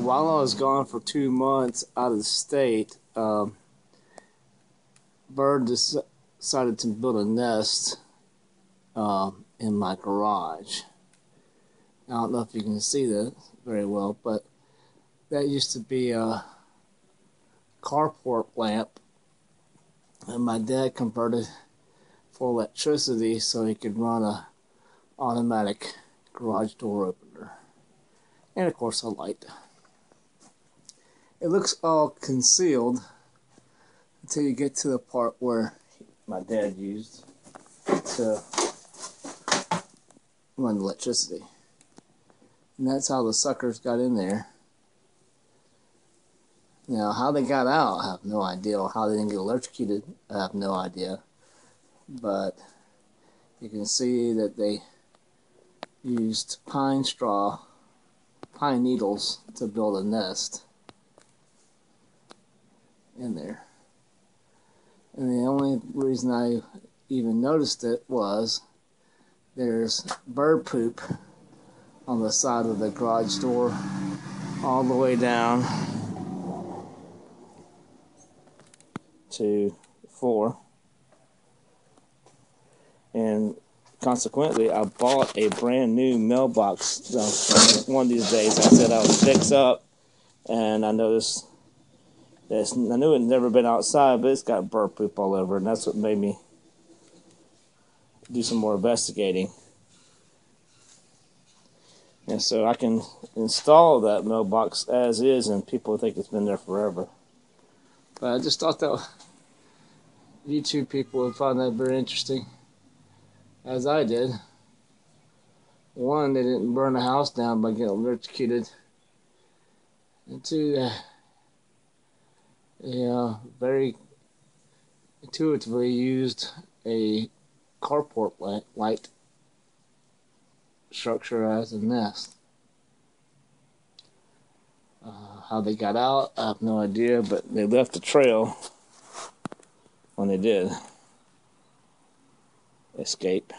while I was gone for 2 months out of the state, bird decided to build a nest in my garage. I don't know if you can see that very well, but that used to be a carport lamp, and my dad converted for electricity so he could run a automatic garage door opener, and of course a light. It looks all concealed until you get to the part where my dad used to run electricity. And that's how the suckers got in there. Now, how they got out, I have no idea. Or how they didn't get electrocuted, I have no idea. But you can see that they used pine needles to build a nest in there. And the only reason I even noticed it was there's bird poop on the side of the garage door all the way down to the floor. And consequently, I bought a brand new mailbox. One of these days I said I would fix up, and I noticed that I knew it had never been outside, but it's got bird poop all over it, and that's what made me do some more investigating. And so I can install that mailbox as is, and people think it's been there forever. But I just thought that YouTube people would find that very interesting, as I did. One, they didn't burn the house down by getting electrocuted. And two, they very intuitively used a carport light structure as a nest. How they got out, I have no idea, but they left a trail when they did escape.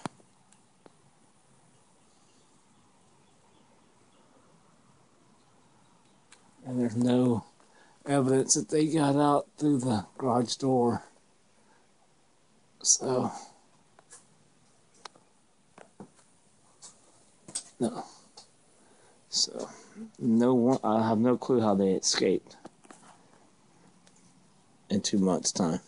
And there's no evidence that they got out through the garage door. So, no. So, I have no clue how they escaped in 2 months' time.